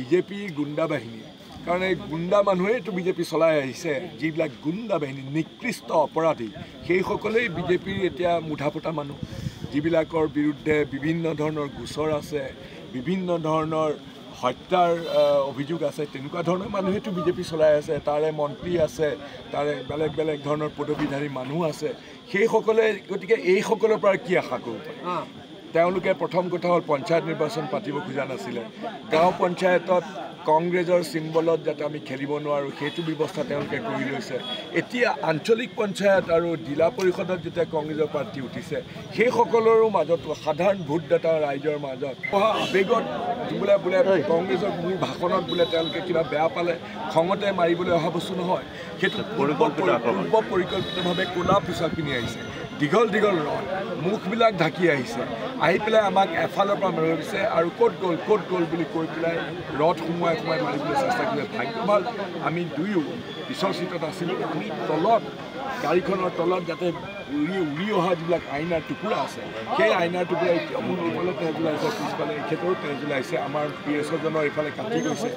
বিজেপিৰ গুণ্ডা বাহিনী কাৰণ এই গুণ্ডা মানুহেইতো বিজেপি চলাই আহিছে যিবিলাক গুণ্ডা বাহিনী নিকৃষ্ট অপৰাধী সেইসকলেই বিজেপিৰ এতিয়া মুঠাপোটা মানুহ যিবিলাকৰ বিৰুদ্ধে বিভিন্ন ধৰণৰ গোচৰ আছে বিভিন্ন ধৰণৰ হত্যাৰ অভিযোগ আছে তেনেকুৱা ধৰণৰ মানুহেতো বিজেপি চলাই আছে তাৰে মন্ত্ৰী আছে তাৰে বেলেগ বেলেগ ধৰণৰ পদবীধাৰী মানুহ আছে সেইসকলে গতিকে এইসকলৰ পৰা কি আশা কৰিব পাৰে তেওঁলোকে প্ৰথম কথা হ'ল পঞ্চায়ত নিৰ্বাচন পাতিব খোজা নাছিলে গাঁও পঞ্চায়তত কংগ্ৰেছৰ চিম্বলত যাতে আমি খেলিব নোৱাৰোঁ সেইটো ব্যৱস্থা তেওঁলোকে কৰি লৈছে এতিয়া আঞ্চলিক পঞ্চায়ত আৰু জিলা পৰিষদত যেতিয়া কংগ্ৰেছৰ প্ৰাৰ্থী উঠিছে সেইসকলৰো মাজত সাধাৰণ ভোটদাতা ৰাইজৰ মাজত আৱেগত বোলে কংগ্ৰেছৰ মোৰ ভাষণত বোলে তেওঁলোকে কিবা বেয়া পালে খঙতে মাৰিবলৈ অহা বস্তু নহয় সেইটো পূৰ্ব পৰিকল্পিতভাৱে ক'লা পোছাক পিন্ধি আহিছে দীঘল দীঘল ৰথ মুখবিলাক ঢাকি আহিছে আহি পেলাই আমাক এফালৰ পৰা মাৰি দিছে আৰু ক'ত গ'ল বুলি কৈ পেলাই ৰথ সোমোৱাই মাৰিবলৈ চেষ্টা কৰিলে ভাগ্য ভাল আমি দুয়ো পিছৰ চিটত আছিলোঁ আমি তলত গাড়ীখনৰ তলত যাতে উৰি অহা যিবিলাক আইনাৰ টুকুৰা আছে সেই আইনাৰ টুকুৰা মোৰ এইফালে তেজ ওলাইছে পিছফালে এখেতৰো তেজ ওলাইছে আমাৰ PSOজনৰ এইফালে কাটি গৈছে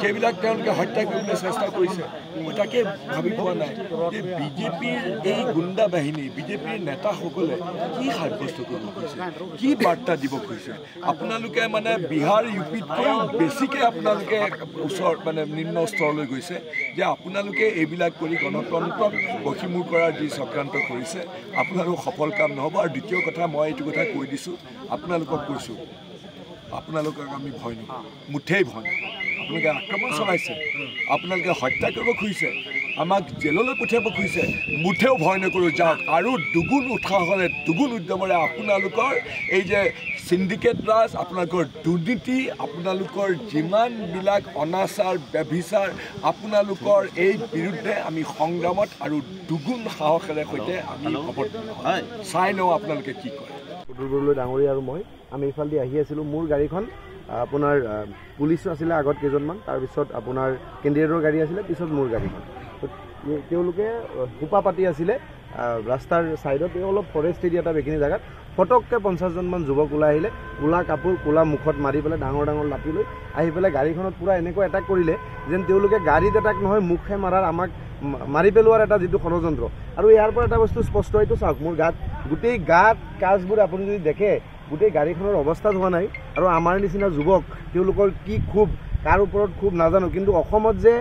সেইবিলাক তেওঁলোকে হত্যা কৰিবলৈ চেষ্টা কৰিছে মই তাকে ভাবি পোৱা নাই যে বিজেপিৰ এই গুণ্ডা বাহিনী বিজেপিৰ নেতাসকলে কি সাব্যস্ত কৰিব খুজিছে কি বাৰ্তা দিব খুজিছে আপোনালোকে মানে বিহাৰ UPতকৈও বেছিকৈ আপোনালোকে ওচৰ মানে নিম্ন স্তৰলৈ গৈছে যে আপোনালোকে এইবিলাক কৰি গণতন্ত্ৰক বশীমূৰ কৰাৰ যি চক্ৰান্ত কৰিছে আপোনালোক সফল কাম নহ'ব আৰু দ্বিতীয় কথা মই এইটো কথা কৈ দিছোঁ আপোনালোকক কৈছোঁ আপোনালোকক আমি ভয় নকৰোঁ মুঠেই ভয় আপোনালোকে আক্ৰমণ চলাইছে আপোনালোকে হত্যা কৰিব খুজিছে আমাক জেললৈ পঠিয়াব খুজিছে মুঠেও ভয় নকৰোঁ যাওক আৰু দুগুণ উৎসাহেৰে দুগুণ উদ্যমেৰে আপোনালোকৰ এই যে সিন্ডিকেট ৰাজ আপোনালোকৰ দুৰ্নীতি আপোনালোকৰ যিমানবিলাক অনাচাৰ ব্যভিচাৰ আপোনালোকৰ এই বিৰুদ্ধে আমি সংগ্ৰামত আৰু দুগুণ সাহসেৰে সৈতে আমি অৱতীৰ্ণ হয় চাই লওঁ আপোনালোকে কি কৰে দুৰ্বললৈ ডাঙৰীয়া আৰু মই আমি ইফালেদি আহি আছিলোঁ মোৰ গাড়ীখন আপোনাৰ পুলিচো আছিলে আগত কেইজনমান তাৰপিছত আপোনাৰ কেন্দ্ৰীয়ৰ গাড়ী আছিলে পিছত মোৰ গাড়ীখন তেওঁলোকে সোপা পাতি আছিলে ৰাস্তাৰ ছাইডত অলপ ফৰেষ্ট এৰিয়া এটা এইখিনি জেগাত ফটককৈ 50জনমান যুৱক ওলাই আহিলে ক'লা কাপোৰ ক'লা মুখত মাৰি পেলাই ডাঙৰ ডাঙৰ লাঠি লৈ আহি পেলাই গাড়ীখনত পূৰা এনেকুৱা এটাক কৰিলে যেন তেওঁলোকে গাড়ীত এটাক নহয় মুখে মাৰাৰ আমাক মাৰি পেলোৱাৰ এটা যিটো ষড়যন্ত্ৰ আৰু ইয়াৰ পৰা এটা বস্তু স্পষ্ট এইটো চাওক মোৰ গাত গোটেই গাত কাজবোৰ আপুনি যদি দেখে গোটেই গাড়ীখনৰ অৱস্থা হোৱা নাই আৰু আমাৰ নিচিনা যুৱক তেওঁলোকৰ কি খুব কাৰ ওপৰত খুব নাজানো কিন্তু অসমত যে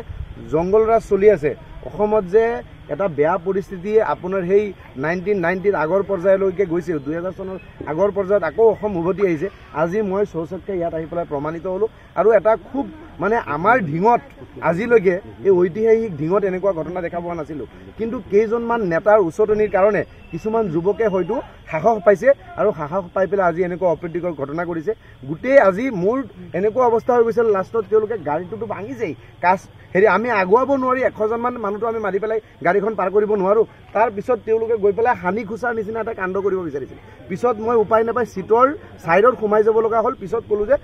জংগল ৰাজ চলি আছে অসমত যে এটা বেয়া পৰিস্থিতি আপোনাৰ সেই 1990ৰ আগৰ পৰ্যায়লৈকে গৈছে 2000 চনৰ আগৰ পৰ্যায়ত আকৌ অসম উভতি আহিছে আজি মই চৌচতকৈ ইয়াত আহি পেলাই প্ৰমাণিত হ'লোঁ আৰু এটা খুব মানে আমাৰ ঢিঙত আজিলৈকে এই ঐতিহাসিক ঢিঙত এনেকুৱা ঘটনা দেখা পোৱা নাছিলোঁ কিন্তু কেইজনমান নেতাৰ উচতনিৰ কাৰণে কিছুমান যুৱকে হয়তো সাহস পাইছে আৰু সাহস পাই পেলাই আজি এনেকুৱা অপ্ৰীতিকৰ ঘটনা কৰিছে গোটেই আজি মোৰ এনেকুৱা অৱস্থা হৈ গৈছিল লাষ্টত তেওঁলোকে গাড়ীটোতো ভাঙিছেই কাজ হেৰি আমি আগুৱাব নোৱাৰি 100জনমান মানুহটো আমি মাৰি পেলাই গাড়ীখন পাৰ কৰিব নোৱাৰোঁ তাৰপিছত তেওঁলোকে গৈ পেলাই হানি খুচাৰ নিচিনা এটা কাণ্ড কৰিব বিচাৰিছিল পিছত মই উপায় নাপাই চিটৰ ছাইডত সোমাই যাব লগা হ'ল পিছত ক'লোঁ যে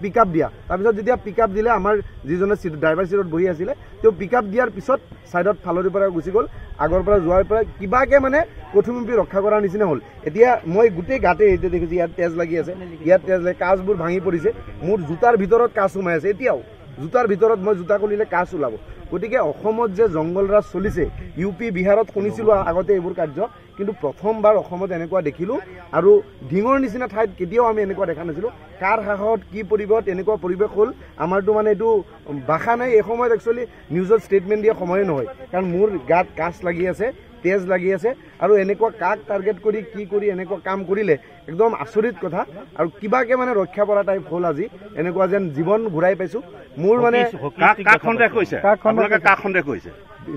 পিক আপ দিয়া তাৰপিছত যেতিয়া পিক আপ দিলে আমাৰ যিজনে ড্ৰাইভাৰ চিটত বহি আছিলে তেওঁ পিক আপ দিয়াৰ পিছত ছাইডত ফালৰিৰ পৰা গুচি গ'ল আগৰ পৰা যোৱাৰ পৰা কিবাকৈ মানে কথুমুপি ৰক্ষা কৰাৰ নিচিনা হ'ল এতিয়া মই গোটেই গাতে এতিয়া দেখিছোঁ ইয়াত তেজ লাগি আছে ইয়াত তেজ লাগি কাজবোৰ ভাঙি পৰিছে মোৰ জোতাৰ ভিতৰত কাজ সোমাই আছে এতিয়াও জোতাৰ ভিতৰত মই জোতা খুলিলে কাজ ওলাব গতিকে অসমত যে জংগল ৰাজ চলিছে UP বিহাৰত শুনিছিলোঁ আগতে এইবোৰ কাৰ্য কিন্তু প্ৰথমবাৰ অসমত এনেকুৱা দেখিলোঁ আৰু ঢিঙৰ নিচিনা ঠাইত কেতিয়াও আমি এনেকুৱা দেখা নাছিলোঁ কাৰ সাহসত কি পৰিৱেশত এনেকুৱা পৰিৱেশ হ'ল আমাৰতো মানে এইটো ভাষা নাই এই সময়ত একচুৱেলি নিউজত ষ্টেটমেণ্ট দিয়া সময়ে নহয় কাৰণ মোৰ গাত কাজ লাগি আছে তেজ লাগি আছে আৰু এনেকুৱা কাক টাৰ্গেট কৰি কি কৰি এনেকুৱা কাম কৰিলে একদম আচৰিত কথা আৰু কিবাকে মানে ৰক্ষা পৰা টাইপ হ'ল আজি এনেকুৱা যেন জীৱন ঘূৰাই পাইছোঁ মোৰ মানে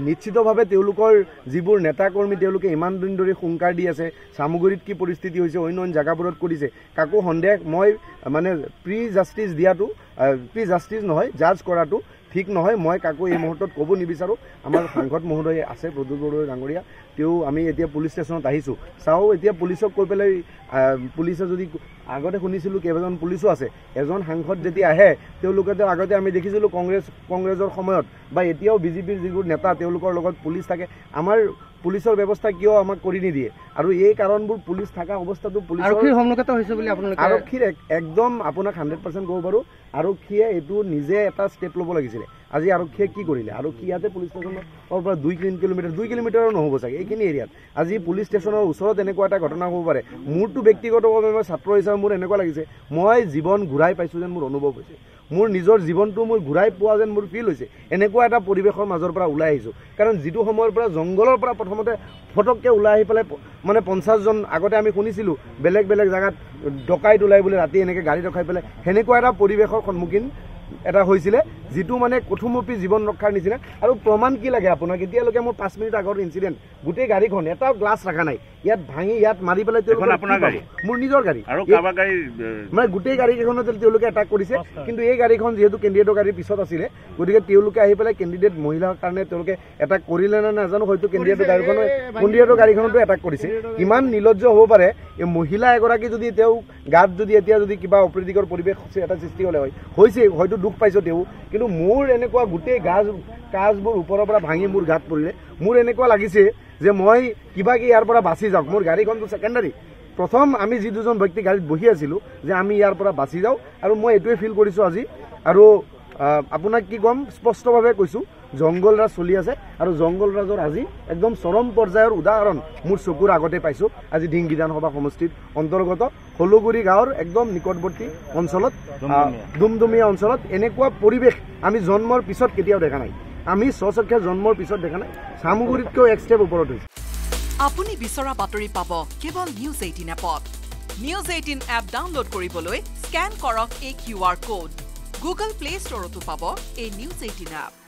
নিশ্চিতভাৱে তেওঁলোকৰ যিবোৰ নেতাকৰ্মী তেওঁলোকে ইমান দিন ধৰি হুংকাৰ দি আছে চামুগুৰিত কি পৰিস্থিতি হৈছে অন্য জেগাবোৰত কৰিছে কাকো সন্দেহ মই মানে প্ৰি জাষ্টিছ নহয় জাজ কৰাটো ঠিক নহয় মই কাকো এই মুহূৰ্তত ক'ব নিবিচাৰোঁ আমাৰ সাংসদ মহোদয় আছে প্ৰদ্যুৎ বৰদলৈ ডাঙৰীয়া তেওঁ আমি এতিয়া পুলিচ ষ্টেচনত আহিছোঁ চাওঁ এতিয়া পুলিচক কৈ পেলাই পুলিচে যদি আগতে শুনিছিলোঁ কেইবাজন পুলিচো আছে এজন সাংসদ যেতিয়া আহে তেওঁলোকে আগতে আমি দেখিছিলোঁ কংগ্ৰেছৰ সময়ত বা এতিয়াও BJPৰ যিবোৰ নেতা তেওঁলোকৰ লগত পুলিচ থাকে আমাৰ পুলিচৰ ব্যৱস্থা কিয় আমাক কৰি নিদিয়ে আৰু এই কাৰণবোৰ পুলিচ থকা অৱস্থাটো আৰক্ষীৰ সন্মুখত হৈছে বুলি আপোনালোকে আৰক্ষীৰ একদম আপোনাক 100% ক'ব পাৰোঁ আৰক্ষীয়ে এইটো নিজে এটা ষ্টেপ ল'ব লাগিছিলে আজি আৰক্ষীয়ে কি কৰিলে আৰক্ষী ইয়াতে পুলিচ ষ্টেচনৰ পৰা 2 কিলোমিটাৰো নহ'ব চাগে এইখিনি এৰিয়াত আজি পুলিচ ষ্টেচনৰ ওচৰত এনেকুৱা এটা ঘটনা হ'ব পাৰে মোৰতো ব্যক্তিগতভাৱে মই ছাত্ৰ হিচাপে মোৰ এনেকুৱা লাগিছে মই জীৱন ঘূৰাই পাইছোঁ যেন মোৰ অনুভৱ হৈছে মোৰ নিজৰ জীৱনটো মই ঘূৰাই পোৱা যেন মোৰ ফিল হৈছে এনেকুৱা এটা পৰিৱেশৰ মাজৰ পৰা ওলাই আহিছোঁ কাৰণ যিটো সময়ৰ পৰা জংঘলৰ পৰা প্ৰথমতে ফটককৈ ওলাই আহি পেলাই মানে 50 জন আগতে আমি শুনিছিলোঁ বেলেগ বেলেগ জেগাত ডকাইত ওলাই বোলে ৰাতি এনেকৈ গাড়ী ৰখাই পেলাই সেনেকুৱা এটা পৰিৱেশৰ সন্মুখীন এটা হৈছিলে যিটো মানে কথমপি জীৱন ৰক্ষাৰ নিচিনা আৰু প্ৰমাণ কি লাগে আপোনাক এতিয়ালৈকে মোৰ 5 মিনিট আগৰ ইনচিডেণ্ট গোটেই গাড়ীখন এটাও গ্লাছ ৰখা নাই ইয়াত ভাঙি ইয়াত মাৰি পেলাই মোৰ নিজৰ গাড়ী মানে গোটেই গাড়ীকেইখনত তেওঁলোকে এটাক কৰিছে কিন্তু এই গাড়ীখন যিহেতু কেণ্ডিডেটৰ গাড়ীৰ পিছত আছিলে গতিকে তেওঁলোকে আহি পেলাই কেণ্ডিডেট মহিলাৰ কাৰণে তেওঁলোকে এটাক কৰিলে নে নাজানো হয়তো কেণ্ডিডেটৰ গাড়ীখনতো এটাক কৰিছে কিমান নিৰ্লজ্জ হ'ব পাৰে এই মহিলা এগৰাকী যদি তেওঁ গাত যদি এতিয়া যদি কিবা অপ্ৰীতিকৰ পৰিৱেশ এটা সৃষ্টি হ'লে হৈছে হয়তো দুখ পাইছোঁ তেওঁ কিন্তু মোৰ এনেকুৱা গোটেই কাজবোৰ ওপৰৰ পৰা ভাঙি মোৰ গাত পৰিলে মোৰ এনেকুৱা লাগিছে যে মই কিবা কি ইয়াৰ পৰা বাচি যাওক মোৰ গাড়ীখনটো ছেকেণ্ডাৰী প্ৰথম আমি যি দুজন ব্যক্তি গাড়ীত বহি আছিলোঁ যে আমি ইয়াৰ পৰা বাচি যাওঁ আৰু মই এইটোৱে ফিল কৰিছোঁ আজি আৰু আপোনাক কি ক'ম স্পষ্টভাৱে কৈছোঁ জংঘল ৰাজ চলি আছে আৰু জংঘল ৰাজৰ আজি একদম চৰম পৰ্যায়ৰ উদাহৰণ মোৰ চকুৰ আগতে পাইছোঁ আজি ঢিং বিধানসভা সমষ্টিৰ অন্তৰ্গত হলুগুৰি গাঁৱৰ একদম নিকটৱৰ্তী অঞ্চলত ডুমডুমীয়া অঞ্চলত এনেকুৱা পৰিৱেশ আমি জন্মৰ পিছত কেতিয়াও দেখা নাই আমি স্বচক্ষে জন্মৰ পিছত দেখা নাই চামগুৰিতকৈ এক ষ্টেপ ওপৰত হৈছে আপুনি বিচৰা বাতৰি পাব কেৱল নিউজ 18 এপত নিউজ 18 এপ ডাউনলোড কৰিবলৈ স্কেন কৰক এই QR কোড গুগল প্লে ষ্টৰতো পাব এই নিউজ 18 এপ